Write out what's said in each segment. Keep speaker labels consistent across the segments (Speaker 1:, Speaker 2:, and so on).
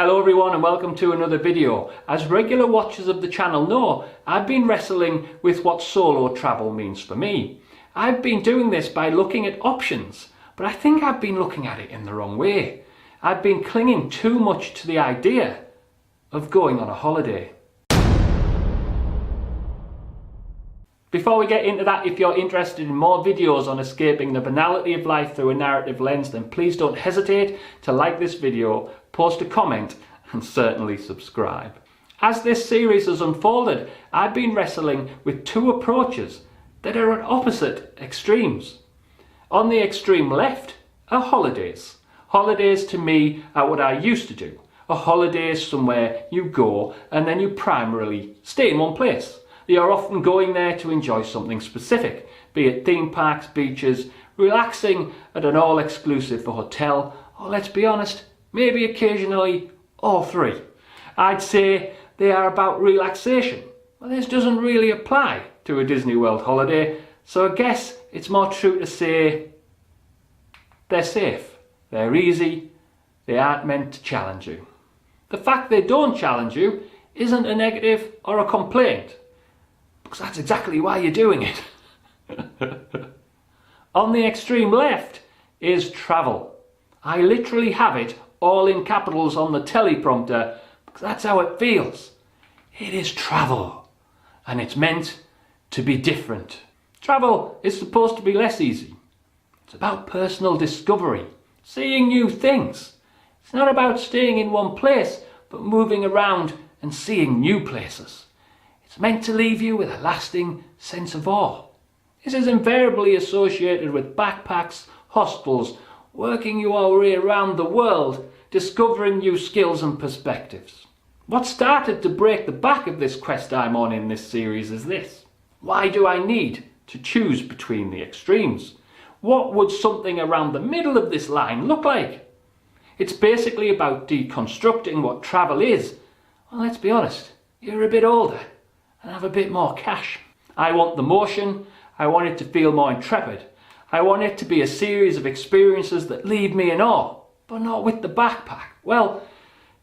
Speaker 1: Hello everyone and welcome to another video. As regular watchers of the channel know, I've been wrestling with what solo travel means for me. I've been doing this by looking at options, but I think I've been looking at it in the wrong way. I've been clinging too much to the idea of going on a holiday. Before we get into that, if you're interested in more videos on escaping the banality of life through a narrative lens, then please don't hesitate to like this video, post a comment and certainly subscribe. As this series has unfolded, I've been wrestling with two approaches that are at opposite extremes. On the extreme left are holidays. Holidays to me are what I used to do. A holiday is somewhere you go and then you primarily stay in one place. You're often going there to enjoy something specific, be it theme parks, beaches, relaxing at an all-exclusive hotel, or let's be honest, maybe occasionally all three. I'd say they are about relaxation, but this doesn't really apply to a Disney World holiday, so I guess it's more true to say they're safe, they're easy, they aren't meant to challenge you. The fact they don't challenge you isn't a negative or a complaint, because that's exactly why you're doing it. On the extreme left is travel. I literally have it all in capitals on the teleprompter because that's how it feels. It is travel, and it's meant to be different. Travel is supposed to be less easy. It's about personal discovery, seeing new things. It's not about staying in one place, but moving around and seeing new places. It's meant to leave you with a lasting sense of awe. This is invariably associated with backpacks, hostels, working your way around the world, discovering new skills and perspectives. What started to break the back of this quest I'm on in this series is this. Why do I need to choose between the extremes? What would something around the middle of this line look like? It's basically about deconstructing what travel is. Well, let's be honest, you're a bit older and have a bit more cash. I want the motion, I want it to feel more intrepid. I want it to be a series of experiences that leave me in awe, but not with the backpack. Well,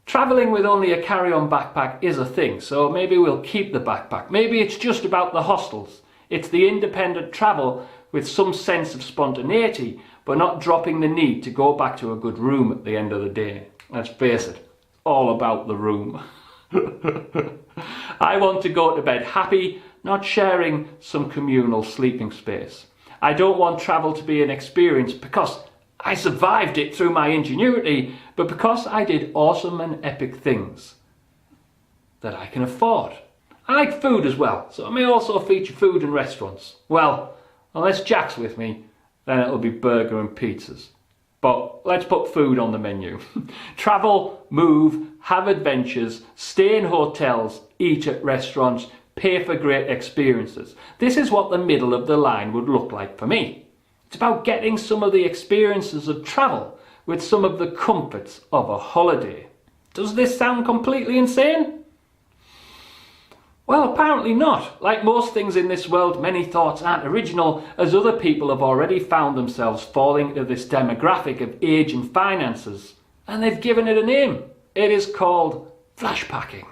Speaker 1: travelling with only a carry-on backpack is a thing, so maybe we'll keep the backpack. Maybe it's just about the hostels. It's the independent travel with some sense of spontaneity, but not dropping the need to go back to a good room at the end of the day. Let's face it, it's all about the room. I want to go to bed happy, not sharing some communal sleeping space. I don't want travel to be an experience because I survived it through my ingenuity, but because I did awesome and epic things that I can afford. I like food as well, so it may also feature food in restaurants. Well, unless Jack's with me, then it'll be burger and pizzas. But let's put food on the menu. Travel, move, have adventures, stay in hotels, eat at restaurants, pay for great experiences. This is what the middle of the line would look like for me. It's about getting some of the experiences of travel with some of the comforts of a holiday. Does this sound completely insane? Well, apparently not. Like most things in this world, many thoughts aren't original, as other people have already found themselves falling into this demographic of age and finances. And they've given it a name. It is called flashpacking.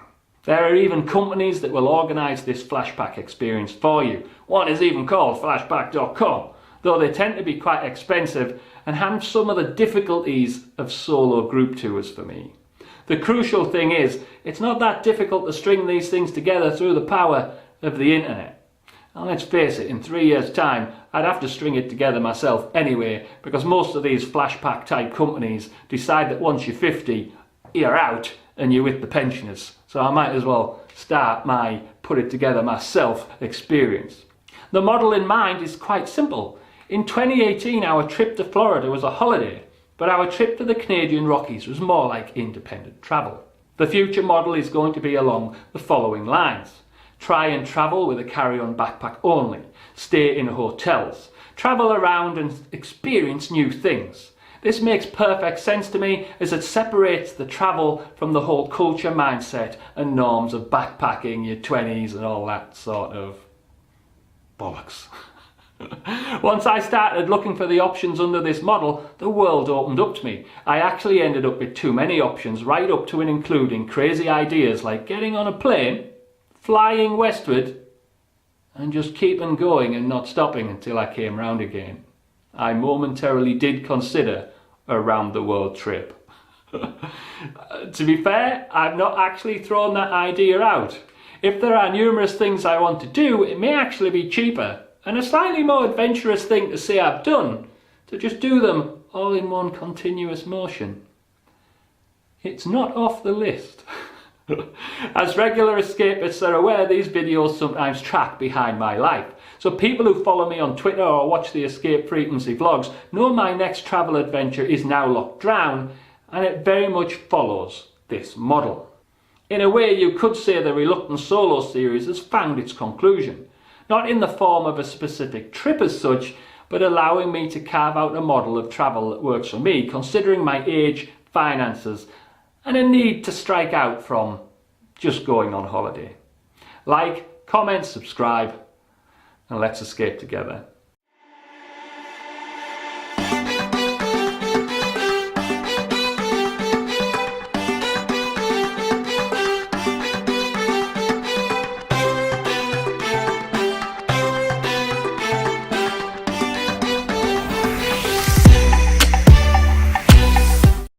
Speaker 1: There are even companies that will organise this flashpack experience for you. One is even called flashpack.com, though they tend to be quite expensive and have some of the difficulties of solo group tours for me. The crucial thing is, it's not that difficult to string these things together through the power of the internet. And let's face it, in 3 years' time, I'd have to string it together myself anyway, because most of these flashpack type companies decide that once you're 50, you're out and you're with the pensioners. So I might as well start my put it together myself experience. The model in mind is quite simple. In 2018, our trip to Florida was a holiday, but our trip to the Canadian Rockies was more like independent travel. The future model is going to be along the following lines. Try and travel with a carry-on backpack only. Stay in hotels. Travel around and experience new things. This makes perfect sense to me as it separates the travel from the whole culture mindset and norms of backpacking, your 20s and all that sort of bollocks. Once I started looking for the options under this model, the world opened up to me. I actually ended up with too many options, right up to and including crazy ideas like getting on a plane, flying westward, and just keeping going and not stopping until I came round again. I momentarily did consider a round the world trip. To be fair, I've not actually thrown that idea out. If there are numerous things I want to do, it may actually be cheaper and a slightly more adventurous thing to say I've done, to just do them all in one continuous motion. It's not off the list. As regular escapists are aware, these videos sometimes track behind my life. So people who follow me on Twitter or watch the Escape Frequency vlogs know my next travel adventure is now locked down, and it very much follows this model. In a way, you could say the Reluctant Solo series has found its conclusion. Not in the form of a specific trip as such, but allowing me to carve out a model of travel that works for me, considering my age, finances, and a need to strike out from just going on holiday. Like, comment, subscribe, and let's escape together.